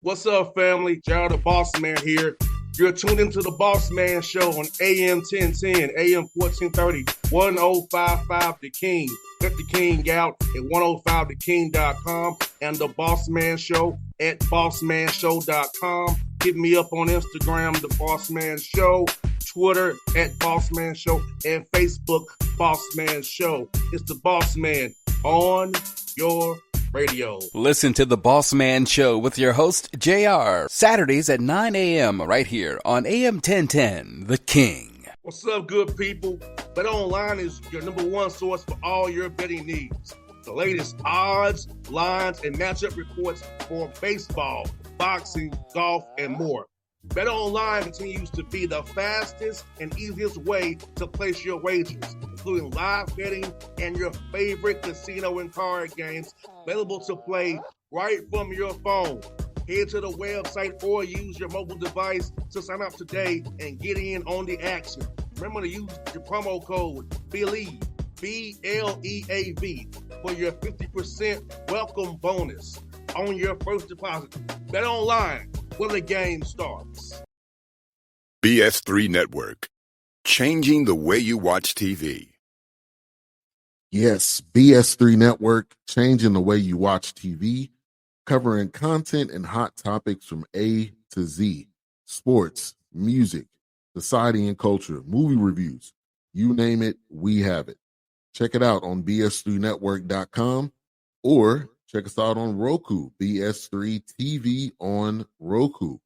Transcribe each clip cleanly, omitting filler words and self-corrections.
What's up, family? Jared the Bossman here. You're tuned into the Bossman Show on AM 1010, AM 1430, 1055 The King. Let the King out at 105theking.com and the Bossman Show at bossmanshow.com. Hit me up on Instagram, The Bossman Show, Twitter at Bossman Show, and Facebook, Bossman Show. It's the Bossman on your radio. Listen to the Bossman Show with your host, JR, Saturdays at 9 a.m. right here on AM 1010, The King. What's up, good people? BetOnline is your number one source for all your betting needs. The latest odds, lines, and matchup reports for baseball, boxing, golf, and more. BetOnline continues to be the fastest and easiest way to place your wagers, including live betting and your favorite casino and card games available to play right from your phone. Head to the website or use your mobile device to sign up today and get in on the action. Remember to use your promo code BELIEVE, BLEAV, for your 50% welcome bonus on your first deposit. BetOnline, where the game starts. BS3 Network, changing the way you watch TV. Yes, BS3 Network, changing the way you watch TV, covering content and hot topics from A to Z, sports, music, society and culture, movie reviews, you name it, we have it. Check it out on bs3network.com or check us out on Roku, BS3 TV on Roku,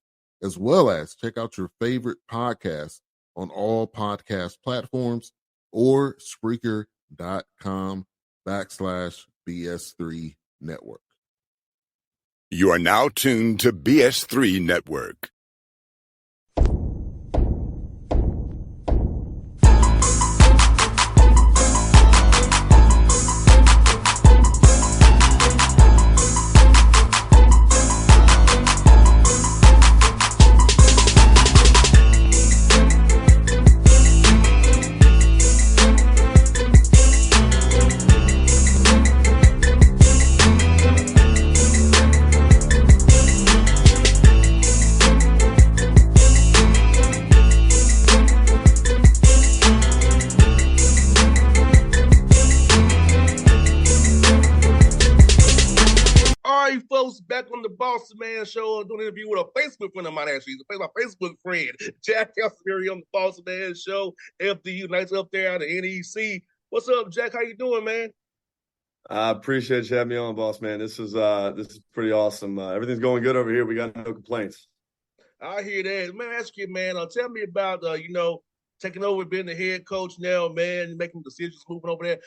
as well as check out your favorite podcast on all podcast platforms or Spreaker.com/BS3 Network. You are now tuned to BS3 Network. Back on the Bossman Show, doing an interview with a Facebook friend of mine, actually. He's my Facebook friend, Jack Castleberry on the Bossman Show, FDU Nights up there out of NEC. What's up, Jack? How you doing, man? I appreciate you having me on, boss man. This is pretty awesome. Everything's going good over here. We got no complaints. I hear that. Man, ask you, man, tell me about, taking over, being the head coach now, man, making decisions, moving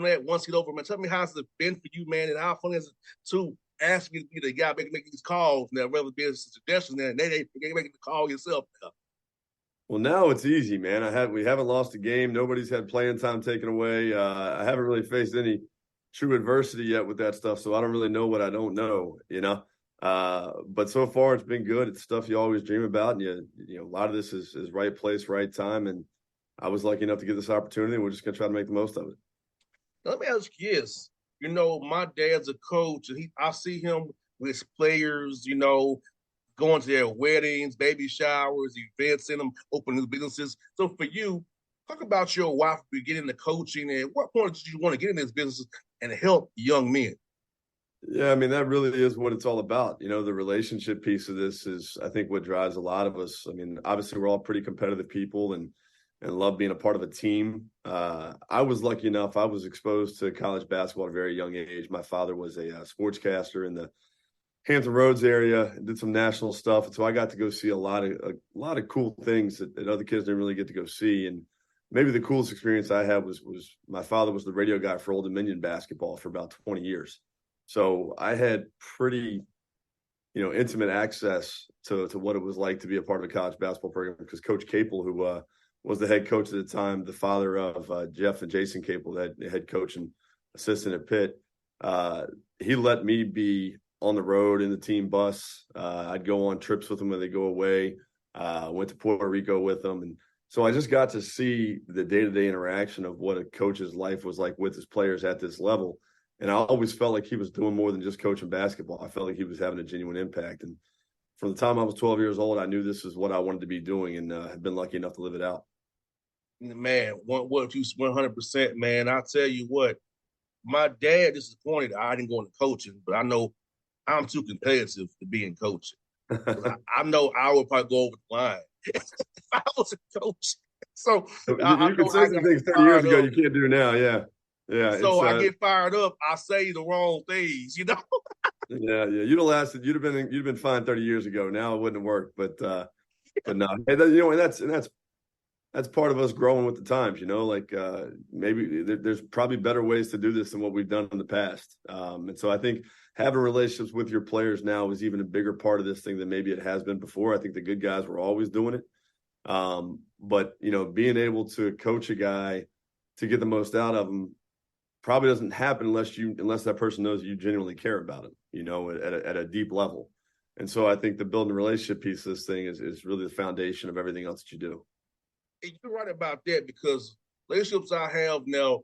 that one seat over, man. Tell me how's it been for you, man, and how fun is it to ask you to be the guy making these calls now, rather than a suggestion, and they making the call yourself now. Well, now it's easy, man. We haven't lost a game. Nobody's had playing time taken away. I haven't really faced any true adversity yet with that stuff, so I don't really know what I don't know, But so far, it's been good. It's stuff you always dream about, and a lot of this is right place, right time. And I was lucky enough to get this opportunity, and we're just gonna try to make the most of it. Let me ask you this. My dad's a coach, and I see him with players, going to their weddings, baby showers, events, and them open new businesses. So for you, talk about your wife getting into coaching, and what point did you want to get in this business and help young men? Yeah, I mean, that really is what it's all about. The relationship piece of this is, I think, what drives a lot of us. I mean, obviously, we're all pretty competitive people and love being a part of a team. I was lucky enough. I was exposed to college basketball at a very young age. My father was a sportscaster in the Hampton Roads area and did some national stuff. And so I got to go see a lot of cool things that other kids didn't really get to go see. And maybe the coolest experience I had was my father was the radio guy for Old Dominion basketball for about 20 years. So I had pretty, intimate access to what it was like to be a part of a college basketball program, because Coach Capel, who was the head coach at the time, the father of Jeff and Jason Capel, the head coach and assistant at Pitt, he let me be on the road in the team bus. I'd go on trips with them when they go away. Went to Puerto Rico with them. And so I just got to see the day-to-day interaction of what a coach's life was like with his players at this level. And I always felt like he was doing more than just coaching basketball. I felt like he was having a genuine impact. And from the time I was 12 years old, I knew this is what I wanted to be doing, and have been lucky enough to live it out. Man, what you 100%, man. I tell you what, my dad disappointed I didn't go into coaching, but I know I'm too competitive to be in coaching. I know I would probably go over the line if I was a coach. So You could say some things 30 years ago you can't do now. Yeah. Yeah. So I get fired up. I say the wrong things, you know? Yeah. You'd have lasted. You'd have been fine 30 years ago. Now it wouldn't have worked. But no. And that's part of us growing with the times, you know, like maybe there's probably better ways to do this than what we've done in the past. And so I think having relationships with your players now is even a bigger part of this thing than maybe it has been before. I think the good guys were always doing it. But, you know, being able to coach a guy to get the most out of him probably doesn't happen unless that person knows you genuinely care about him, you know, at a deep level. And so I think the building a relationship piece of this thing is really the foundation of everything else that you do. You're right about that, because relationships I have now,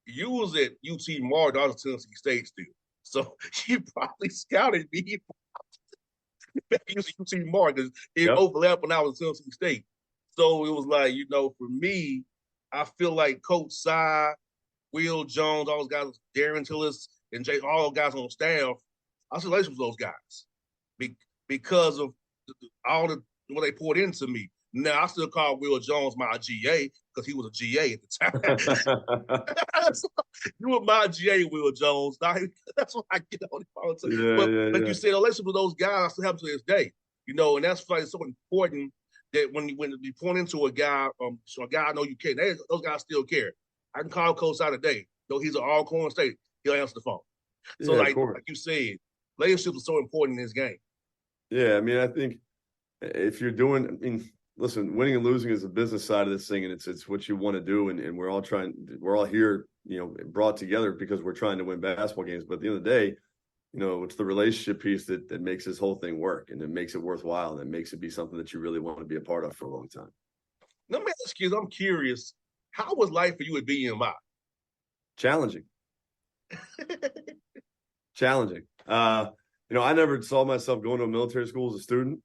you was at UT Martin, I was at Tennessee State still. So you probably scouted me back at UT Martin, because it overlapped when I was at Tennessee State. So it was like, you know, for me, I feel like Coach Sy, Will Jones, all those guys, Darren Tillis, and Jay, all those guys on staff, I was in relationships with those guys because of all what they poured into me. Now, I still call Will Jones my GA because he was a GA at the time. You were my GA, Will Jones. That's what I get on it. But you said, relationship with those guys, I still have to this day. You know, and that's why it's so important that when you point into a guy, so a guy I know you care, those guys still care. I can call Coach out today, though he's an all-corn state, he'll answer the phone. So, like you said, relationships are so important in this game. Yeah, I mean, I think if you're doing, listen, winning and losing is the business side of this thing, and it's what you want to do, and we're all here, you know, brought together because we're trying to win basketball games. But at the end of the day, you know, it's the relationship piece that makes this whole thing work, and it makes it worthwhile, and it makes it be something that you really want to be a part of for a long time. Let me ask you, I'm curious, how was life for you at BMI? Challenging. Challenging. You know, I never saw myself going to a military school as a student.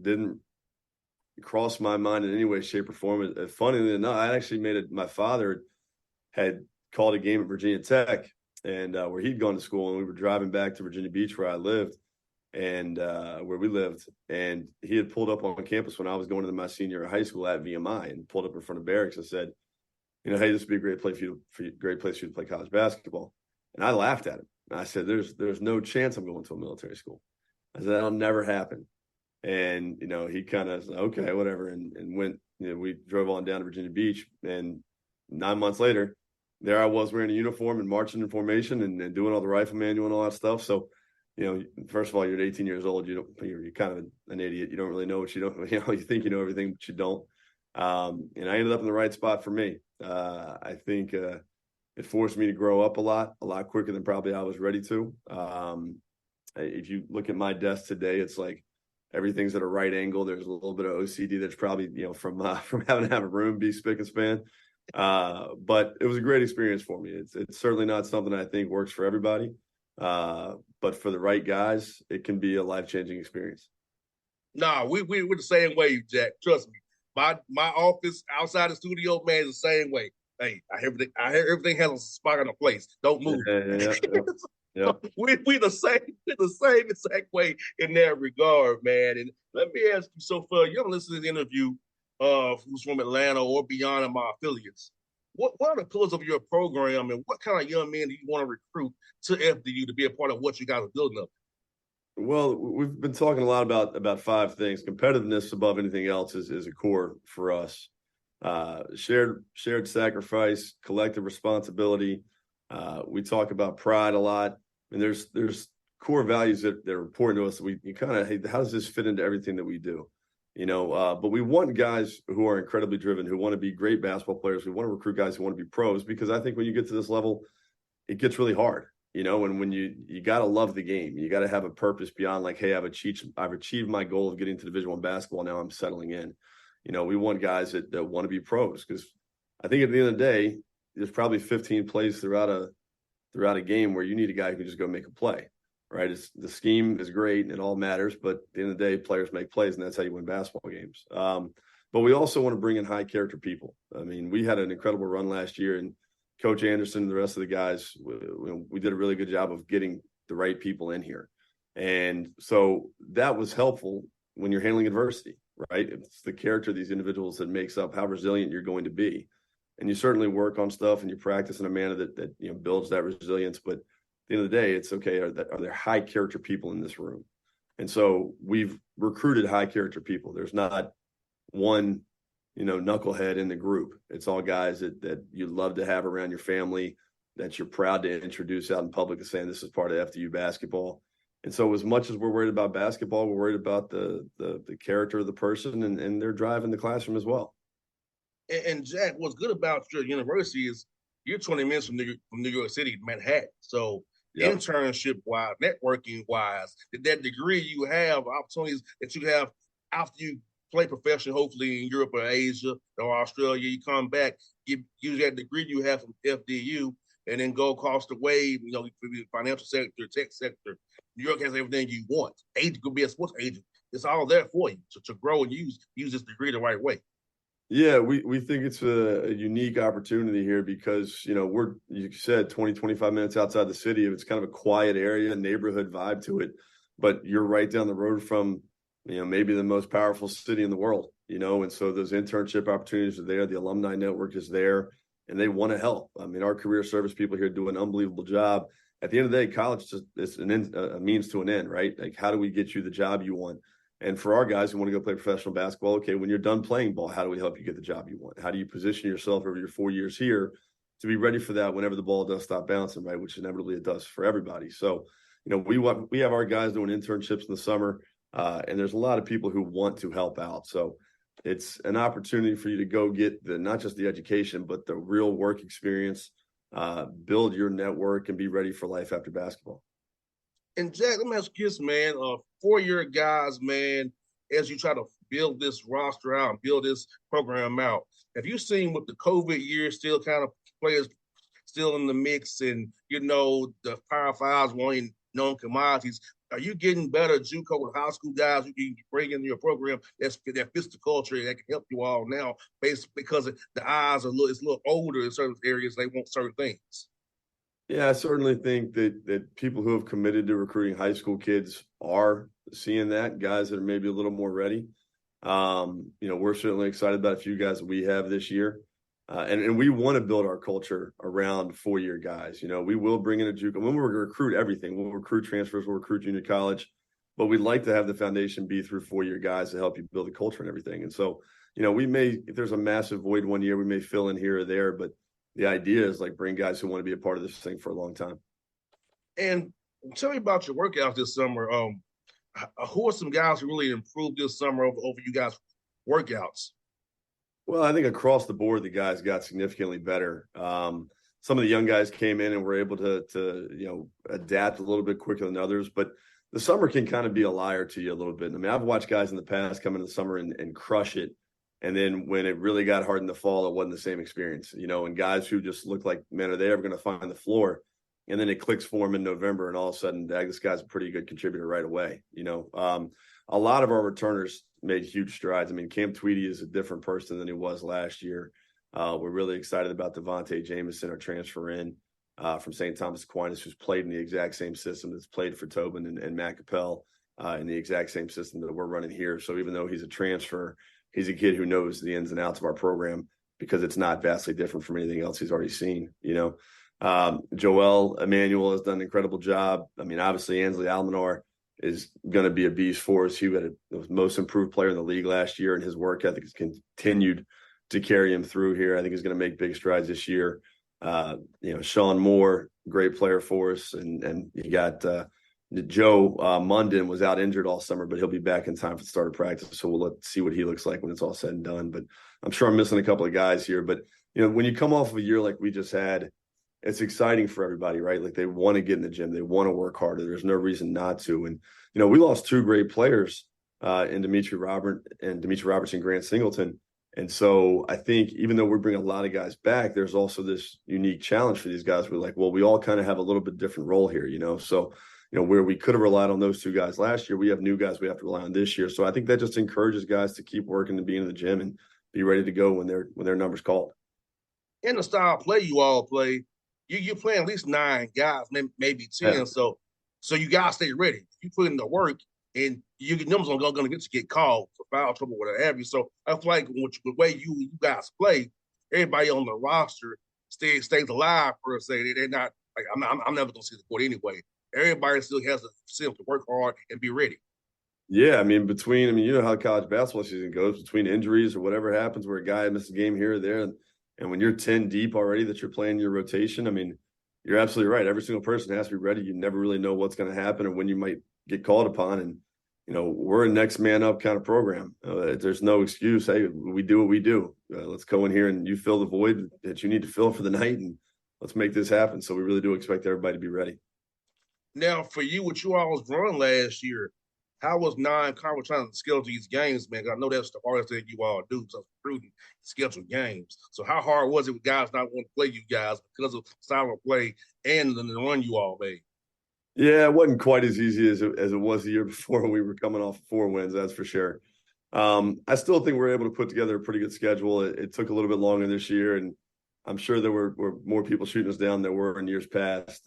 Didn't cross my mind in any way, shape, or form. Funnily enough, I actually my father had called a game at Virginia Tech, and where he'd gone to school, and we were driving back to Virginia Beach where I lived, and where we lived, and he had pulled up on campus when I was going into my senior year of high school at VMI, and pulled up in front of barracks and said, you know, hey, this would be a great place for you to play college basketball. And I laughed at him. I said, there's no chance I'm going to a military school. I said, that'll never happen. And, you know, he kind of said, okay, whatever. And went, you know, we drove on down to Virginia Beach, and 9 months later, there I was wearing a uniform and marching in formation and doing all the rifle manual and all that stuff. So, you know, first of all, you're 18 years old. You're kind of an idiot. You don't really know what you don't, you know, you think you know everything, but you don't. And I ended up in the right spot for me. I think it forced me to grow up a lot quicker than probably I was ready to. If you look at my desk today, it's like everything's at a right angle. There's a little bit of OCD that's probably, you know, from having to have a room be spick and span. But it was a great experience for me. It's certainly not something I think works for everybody. But for the right guys, it can be a life-changing experience. Nah, we're the same way, Jack. Trust me. My office outside the studio, man, is the same way. Hey, I hear everything has a spot in a place. Don't move. Yeah. We the same exact way in that regard, man. And let me ask you, so for you ever listen to the interview who's from Atlanta or beyond in my affiliates, what are the pillars of your program, and what kind of young men do you want to recruit to FDU to be a part of what you guys are building up? Well, we've been talking a lot about 5 things. Competitiveness above anything else is a core for us. Shared sacrifice, collective responsibility. We talk about pride a lot, and there's core values that are important to us. You kind of, hey, how does this fit into everything that we do? You know, but we want guys who are incredibly driven, who want to be great basketball players. We want to recruit guys who want to be pros, because I think when you get to this level, it gets really hard. You know, and when you got to love the game, you got to have a purpose beyond like, hey, I've achieved my goal of getting to Division I basketball. Now I'm settling in. You know, we want guys that want to be pros, because I think at the end of the day, there's probably 15 plays throughout a game where you need a guy who can just go make a play. right? The scheme is great and it all matters, but at the end of the day, players make plays, and that's how you win basketball games. But we also want to bring in high character people. I mean, we had an incredible run last year, and Coach Anderson and the rest of the guys, we did a really good job of getting the right people in here. And so that was helpful when you're handling adversity, right? It's the character of these individuals that makes up how resilient you're going to be. And you certainly work on stuff and you practice in a manner that builds that resilience. But at the end of the day, it's okay. Are there high character people in this room? And so we've recruited high character people. There's not one, knucklehead in the group. It's all guys that you love to have around your family, that you're proud to introduce out in public and saying this is part of FDU basketball. And so as much as we're worried about basketball, we're worried about the character of the person and their drive in the classroom as well. And Jack, what's good about your university is you're 20 minutes from New York City, Manhattan. So internship-wise, networking-wise, that degree you have, opportunities that you have after you play professional, hopefully in Europe or Asia or Australia, you come back, use that degree you have from FDU, and then go across the way, for the financial sector, tech sector. New York has everything you want. Agent could be a sports agent. It's all there for you to grow and use this degree the right way. Yeah, we think it's a unique opportunity here because, you said 20, 25 minutes outside the city. It's kind of a quiet area, neighborhood vibe to it. But you're right down the road from, maybe the most powerful city in the world, and so those internship opportunities are there. The alumni network is there, and they want to help. I mean, our career service people here do an unbelievable job. At the end of the day, college is a means to an end, right? Like, how do we get you the job you want? And for our guys who want to go play professional basketball, okay, when you're done playing ball, how do we help you get the job you want? How do you position yourself over your 4 years here to be ready for that whenever the ball does stop bouncing, right? Which inevitably it does for everybody. So, we have our guys doing internships in the summer, and there's a lot of people who want to help out. So it's an opportunity for you to go get not just the education, but the real work experience, build your network, and be ready for life after basketball. And Jack, let me ask you this, man. 4-year guys, man, as you try to build this roster out, build this program out, have you seen with the COVID year still kind of players still in the mix and, the Power Fives wanting known commodities? Are you getting better JUCO with high school guys you can bring into your program that fits the culture that can help you all now, based because the eyes are it's a little older in certain areas, they want certain things? Yeah, I certainly think that people who have committed to recruiting high school kids are seeing that, guys that are maybe a little more ready. We're certainly excited about a few guys that we have this year. And we want to build our culture around 4-year guys. We will bring in a JUCO. When we recruit everything, we'll recruit transfers, we'll recruit junior college, but we'd like to have the foundation be through 4-year guys to help you build the culture and everything. And so, if there's a massive void one year, we may fill in here or there, but the idea is bring guys who want to be a part of this thing for a long time. And tell me about your workouts this summer. Who are some guys who really improved this summer over you guys' workouts? Well, I think across the board, the guys got significantly better. Some of the young guys came in and were able to adapt a little bit quicker than others. But the summer can kind of be a liar to you a little bit. I mean, I've watched guys in the past come into the summer and crush it. And then when it really got hard in the fall, it wasn't the same experience, and guys who just look like, man, are they ever going to find the floor? And then it clicks for them in November, and all of a sudden, this guy's a pretty good contributor right away. A lot of our returners made huge strides. I mean, Cam Tweedy is a different person than he was last year. We're really excited about Devontae Jameson, our transfer in from St. Thomas Aquinas, who's played in the exact same system that's played for Tobin and Matt Capel in the exact same system that we're running here. So even though he's a transfer, he's a kid who knows the ins and outs of our program because it's not vastly different from anything else he's already seen. Joel Emmanuel has done an incredible job. I mean, obviously, Ansley Almanar is going to be a beast for us. He had the most improved player in the league last year, and his work ethic has continued to carry him through here. I think he's going to make big strides this year. Sean Moore, great player for us, and you got Joe Munden was out injured all summer, but he'll be back in time for the start of practice. So we'll see what he looks like when it's all said and done. But I'm sure I'm missing a couple of guys here. But, when you come off of a year like we just had, it's exciting for everybody, right? Like they want to get in the gym. They want to work harder. There's no reason not to. And, we lost 2 great players in Dimitri Robertson, Grant Singleton. And so I think even though we're bringing a lot of guys back, there's also this unique challenge for these guys. We're like, well, we all kind of have a little bit different role here, So, where we could have relied on those two guys last year, we have new guys we have to rely on this year. So I think that just encourages guys to keep working and be in the gym and be ready to go when their number's called. In the style of play you all play, you're playing at least 9 guys, maybe 10. Yeah. So you gotta stay ready. You put in the work, and your numbers are going to get called for foul trouble, whatever have you. So I feel like the way you guys play, everybody on the roster stays alive per se. They're not like I'm never going to see the court anyway. Everybody still has to to work hard and be ready. Yeah, between you know how college basketball season goes, between injuries or whatever happens where a guy misses a game here or there, and when you're 10 deep already that you're playing your rotation, you're absolutely right. Every single person has to be ready. You never really know what's going to happen or when you might get called upon. And, we're a next man up kind of program. There's no excuse. Hey, we do what we do. Let's go in here and you fill the void that you need to fill for the night, and let's make this happen. So we really do expect everybody to be ready. Now, for you, what you all was run last year, how was non-conference trying to schedule these games, man? I know that's the hardest thing you all do, so recruiting, schedule games. So how hard was it with guys not wanting to play you guys because of style of play and the run you all made? Yeah, it wasn't quite as easy as it was the year before when we were coming off 4 wins, that's for sure. I still think we're able to put together a pretty good schedule. It took a little bit longer this year, and I'm sure there were more people shooting us down than there were in years past.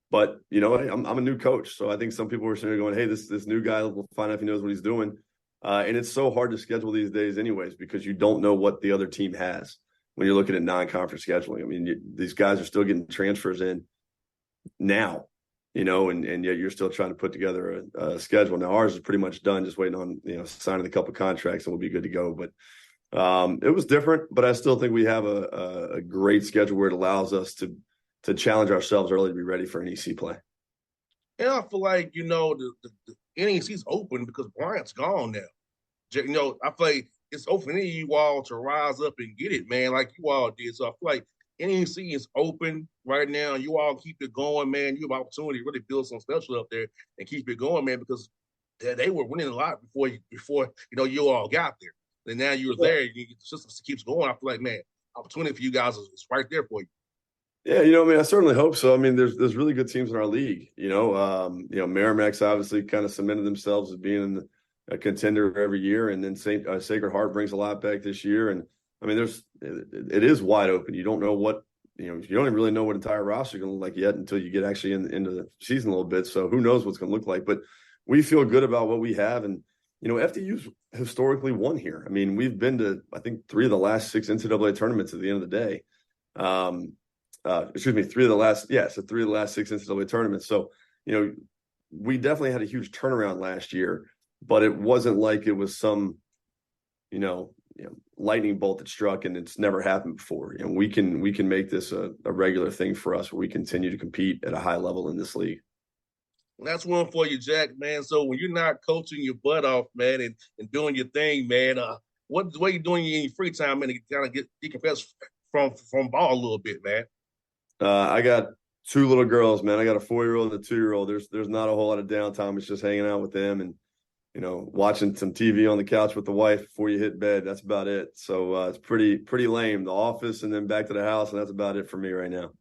But, I'm a new coach, so I think some people were sitting there going, hey, this new guy, will find out if he knows what he's doing. And it's so hard to schedule these days anyways because you don't know what the other team has when you're looking at non-conference scheduling. These guys are still getting transfers in now, and yet you're still trying to put together a schedule. Now, ours is pretty much done, just waiting on, signing a couple contracts, and we'll be good to go. But it was different, but I still think we have a great schedule where it allows us to challenge ourselves early to be ready for an EC play. And I feel like, the NEC's open because Bryant's gone now. I feel like it's open for you all to rise up and get it, man, like you all did. So I feel like NEC is open right now. You all keep it going, man. You have opportunity to really build some special up there and keep it going, man, because they were winning a lot before you all got there. And now you're there, the system keeps going. I feel like, man, opportunity for you guys is right there for you. Yeah, I certainly hope so. There's really good teams in our league. Merrimack's obviously kind of cemented themselves as being a contender every year, and then Sacred Heart brings a lot back this year. And it is wide open. You don't know what you don't even really know what entire roster is going to look like yet until you get actually into the season a little bit. So who knows what's going to look like? But we feel good about what we have, and FDU's historically won here. We've been to I think 3 of the last 6 NCAA tournaments at the end of the day. 3 of the last 6 NCAA tournaments. So, we definitely had a huge turnaround last year, but it wasn't like it was some, lightning bolt that struck and it's never happened before. We can make this a regular thing for us where we continue to compete at a high level in this league. That's one for you, Jack, man. So when you're not coaching your butt off, man, and doing your thing, man, what are you doing in your free time, man, to kind of get decompress from ball a little bit, man? I got 2 little girls, man. I got a 4-year-old and a 2-year-old. There's not a whole lot of downtime. It's just hanging out with them and, watching some TV on the couch with the wife before you hit bed. That's about it. So it's pretty lame. The office and then back to the house, and that's about it for me right now.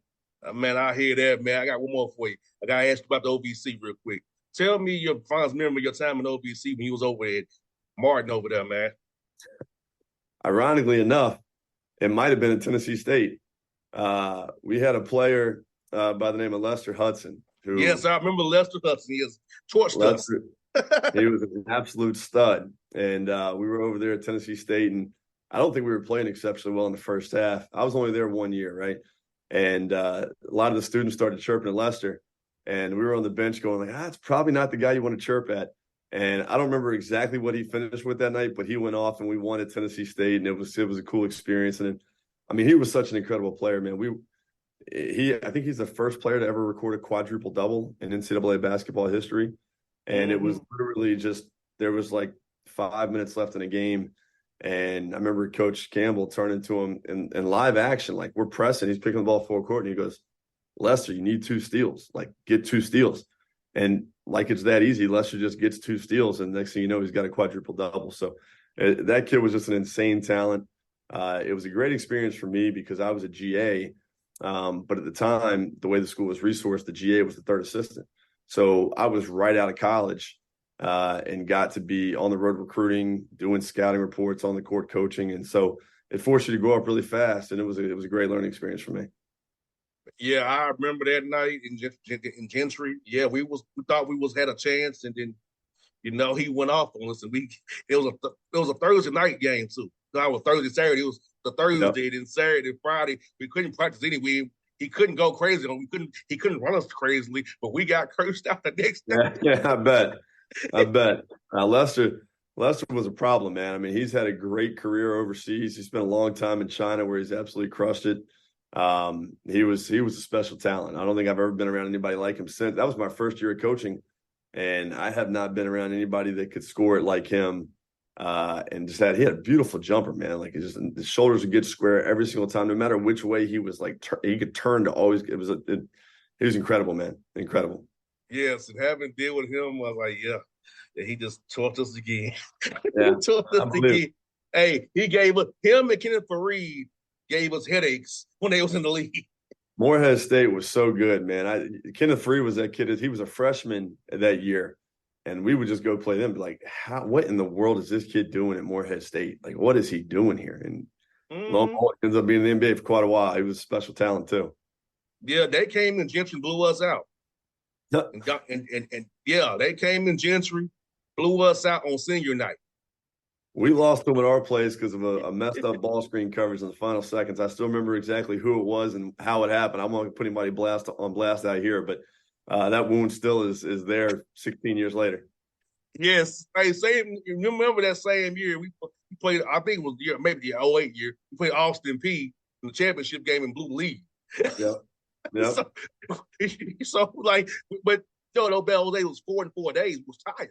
Man, I hear that, man. I got one more for you. I got to ask you about the OVC real quick. Tell me your fondest memory of your time in OVC when you was over at Martin over there, man. Ironically enough, it might have been at Tennessee State. We had a player by the name of Lester Hudson. Yes, I remember Lester Hudson. He is torched us. He was an absolute stud. And we were over there at Tennessee State, and I don't think we were playing exceptionally well in the first half. I was only there 1 year, right? And a lot of the students started chirping at Lester, and we were on the bench going like, it's probably not the guy you want to chirp at. And I don't remember exactly what he finished with that night, but he went off and we won at Tennessee State, and it was a cool experience. And he was such an incredible player, man. I think he's the first player to ever record a quadruple double in NCAA basketball history. And it was literally just, there was like 5 minutes left in a game. And I remember Coach Campbell turning to him in live action, like we're pressing, he's picking the ball full court, and he goes, Lester, you need 2 steals, like get 2 steals. And like it's that easy, Lester just gets 2 steals, and next thing you know, he's got a quadruple double. So that kid was just an insane talent. It was a great experience for me because I was a GA, but at the time, the way the school was resourced, the GA was the third assistant. So I was right out of college and got to be on the road recruiting, doing scouting reports, on the court coaching. And so it forced you to grow up really fast. And it was a great learning experience for me. Yeah, I remember that night in Gentry. Yeah, we thought we had a chance, and then he went off on us, and it was a Thursday night game too. No, it was Thursday, Saturday. It was the Thursday, then Saturday, Friday. We couldn't practice anyway. He couldn't go crazy on. He couldn't run us crazily, but we got cursed out the next day. Yeah, I bet. Lester was a problem, man. I mean, he's had a great career overseas. He spent a long time in China where he's absolutely crushed it. He was a special talent. I don't think I've ever been around anybody like him since. That was my first year of coaching, and I have not been around anybody that could score it like him. And he had a beautiful jumper, man. Like his shoulders would get square every single time, no matter which way he was. Like he could turn to always. He was incredible, man. Incredible. Yes, and having to deal with him, I was like, yeah, he just tortured us again. Yeah, He tortured us again. Hey, he gave us him and Kenneth Fareed gave us headaches when they was in the league. Morehead State was so good, man. Kenneth Fareed was that kid. He was a freshman that year, and we would just go play them. Be like, what in the world is this kid doing at Morehead State? Like, what is he doing here? And lo and behold, ends up being in the NBA for quite a while. He was a special talent too. Yeah, they came in Gentry and blew us out. And they came in Gentry, blew us out on senior night. We lost them at our place because of a messed up ball screen coverage in the final seconds. I still remember exactly who it was and how it happened. I'm not going to put anybody on blast out here, but that wound still is there 16 years later. Yes. Hey, you remember that same year we played, I think it was maybe the 2008 year, we played Austin Peay in the championship game and blew the lead. Yeah. But Joe Bell was 4 and 4 days, was tired.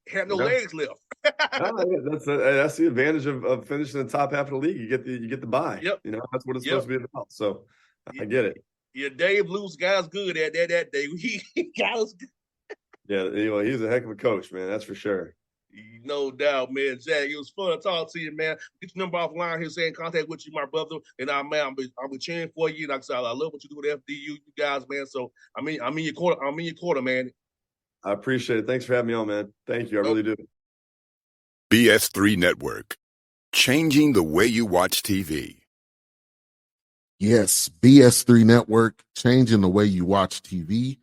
Had no legs left. That's the advantage of finishing in the top half of the league. You get the bye. Yep. That's what it's supposed to be about. So I get it. Yeah, Dave Lewis got us good at that day. He got us good. Yeah, he's a heck of a coach, man. That's for sure. No doubt, man. Jack, it was fun to talk to you, man. Get your number offline here, saying contact with you, my brother. And I'll be cheering for you. Like I said, I love what you do with FDU, you guys, man. So I'm in your quarter, man. I appreciate it. Thanks for having me on, man. Thank you. I really do. BS3 Network, changing the way you watch TV. Yes, BS3 Network, changing the way you watch TV,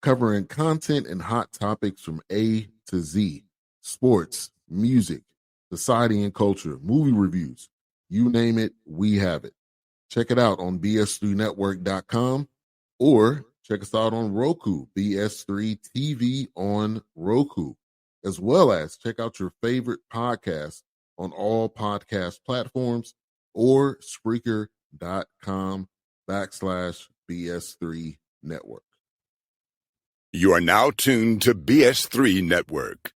covering content and hot topics from A to Z. Sports, music, society and culture, movie reviews, you name it, we have it. Check it out on bs3network.com or check us out on Roku, BS3 TV on Roku, as well as check out your favorite podcast on all podcast platforms or Spreaker.com/BS3 Network. You are now tuned to BS3 Network.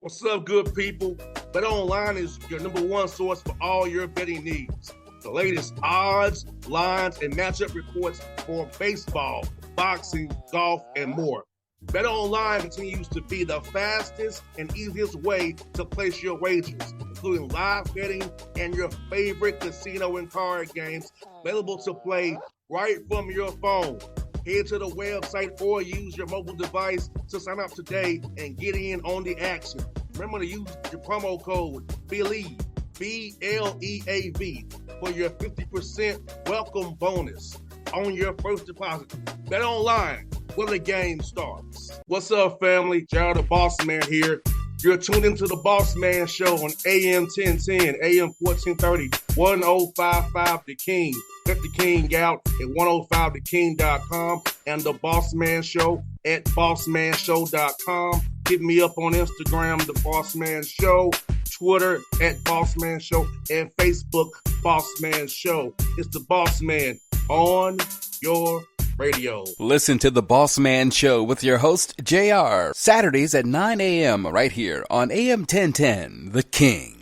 What's up, good people? Bet Online is your number one source for all your betting needs. The latest odds, lines, and matchup reports for baseball, boxing, golf, and more. Bet Online continues to be the fastest and easiest way to place your wagers, including live betting and your favorite casino and card games available to play right from your phone. Head to the website or use your mobile device to sign up today and get in on the action. Remember to use your promo code BELIEVE, BLEAV, for your 50% welcome bonus on your first deposit. Bet Online, where the game starts. What's up, family? Gerald the Bossman here. You're tuned into the Bossman Show on AM 1010, AM 1430, 1055 The King. Check The King out at 105theking.com and the Bossman Show at bossmanshow.com. Hit me up on Instagram, The Bossman Show, Twitter at Bossman Show, and Facebook, Bossman Show. It's the Bossman on your radio. Listen to the Bossman Show with your host, JR, Saturdays at 9 a.m. right here on AM 1010, The King.